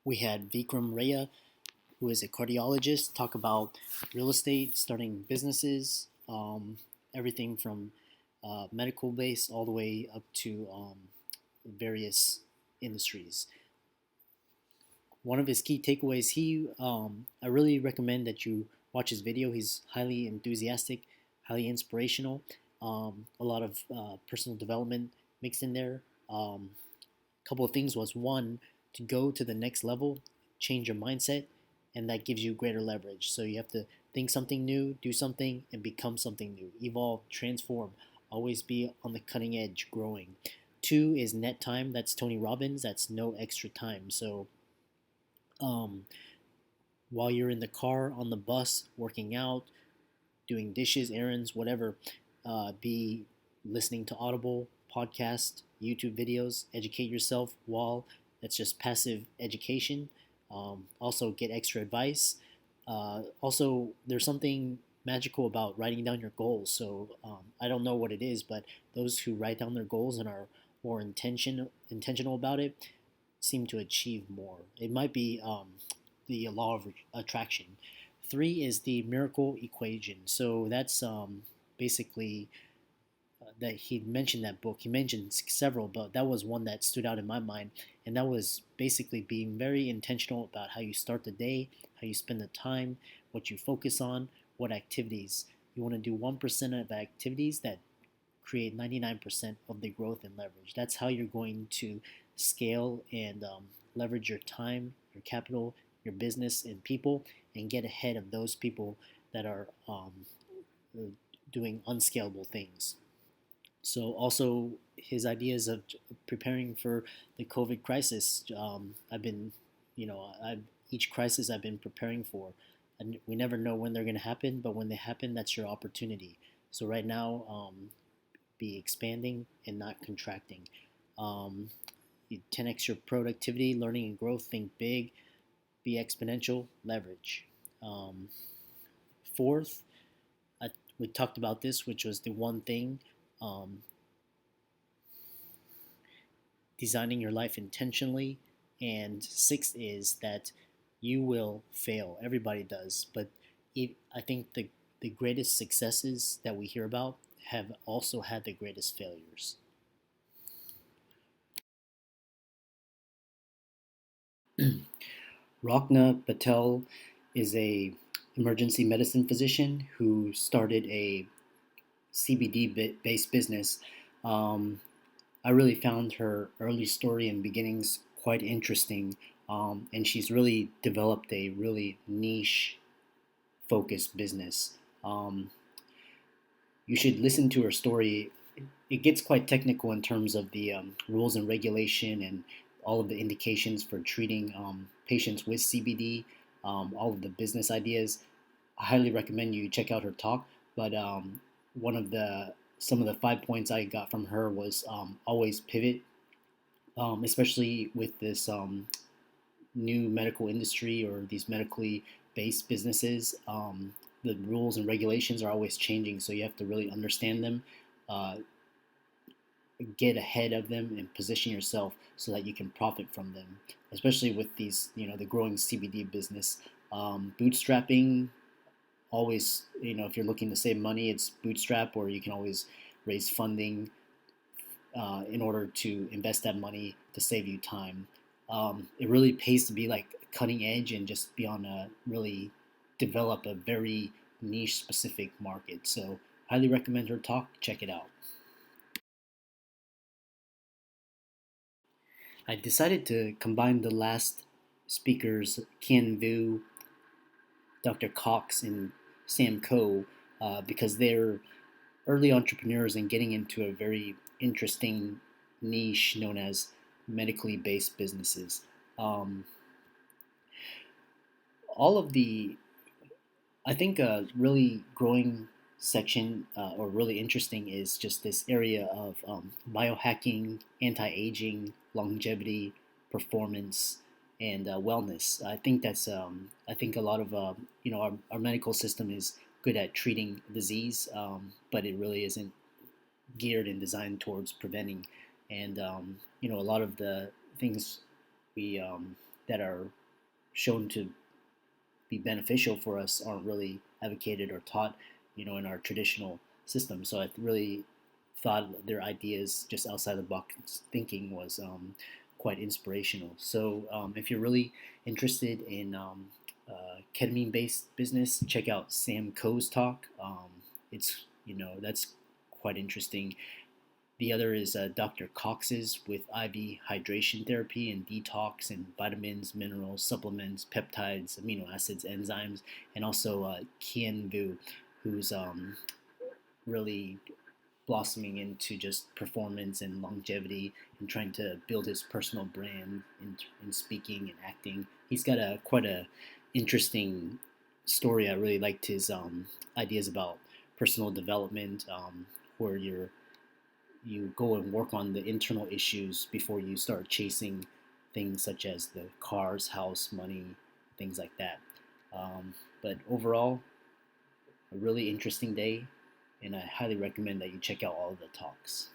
We had Vikram Raya, who is a cardiologist, talk about real estate, starting businesses, everything from medical base all the way up to various industries. One of his key takeaways, I really recommend that you watch his video. He's highly enthusiastic, highly inspirational, a lot of personal development mixed in there. Couple of things was one, to go to the next level, change your mindset, and that gives you greater leverage. So you have to think something new, do something, and become something new. Evolve, transform, always be on the cutting edge, growing. Two is net time. That's Tony Robbins. That's no extra time. So um, while you're in the car, on the bus, working out, doing dishes, errands, whatever, be listening to Audible, podcast, YouTube videos, educate yourself while that's just passive education. Also, get extra advice. Also, there's something magical about writing down your goals. So I don't know what it is, but those who write down their goals and are more intentional about it seem to achieve more. It might be the law of attraction. Three is the miracle equation. So that's basically that he mentioned that book. He mentioned several, but that was one that stood out in my mind. And that was basically being very intentional about how you start the day, how you spend the time, what you focus on, what activities. You want to do 1% of activities that create 99% of the growth and leverage. That's how you're going to scale and leverage your time, your capital, your business, and people, and get ahead of those people that are doing unscalable things. So also his ideas of preparing for the COVID crisis. I've been, each crisis I've been preparing for, and we never know when they're going to happen. But when they happen, that's your opportunity. So right now, be expanding and not contracting. Um, 10x your productivity, learning and growth. Think big, be exponential, leverage. Um, Fourth, we talked about this, which was the one thing. Um, Designing your life intentionally. And sixth is that you will fail. Everybody does. But I think the greatest successes that we hear about have also had the greatest failures. Rachna Patel is a emergency medicine physician who started a CBD based business. Um, I really found her early story and beginnings quite interesting, and she's really developed a really niche focused business. Um, you should listen to her story. It gets quite technical in terms of the rules and regulation and all of the indications for treating patients with CBD, all of the business ideas. I highly recommend you check out her talk. But one of the some of the 5 points I got from her was always pivot, especially with this new medical industry or these medically based businesses. The rules and regulations are always changing, so you have to really understand them, uh, get ahead of them, and position yourself so that you can profit from them. Especially with these, the growing CBD business, bootstrapping. Always, if you're looking to save money, it's bootstrap, or you can always raise funding in order to invest that money to save you time. It really pays to be like cutting edge and just be on a really develop a very niche specific market. So highly recommend her talk. Check it out. I decided to combine the last speakers, Kien Vuu, Dr. Cox, and Sam Coe, because they're early entrepreneurs and getting into a very interesting niche known as medically based businesses. Um, all of the, I think, a really growing section or really interesting is just this area of biohacking, anti aging, longevity, performance, and wellness. I think a lot of, our medical system is good at treating disease, but it really isn't geared and designed towards preventing. And a lot of the things we that are shown to be beneficial for us aren't really advocated or taught, in our traditional system. So I really thought their ideas just outside the box thinking was quite inspirational. So if you're really interested in ketamine based business, check out Sam Coe's talk. It's that's quite interesting. The other is Dr. Cox's with IV hydration therapy and detox and vitamins, minerals, supplements, peptides, amino acids, enzymes, and also Kien Vuu, who's really blossoming into just performance and longevity and trying to build his personal brand in speaking and acting. He's got a quite a interesting story. I really liked his ideas about personal development, where you go and work on the internal issues before you start chasing things such as the cars, house, money, things like that. But overall, a really interesting day, and I highly recommend that you check out all of the talks.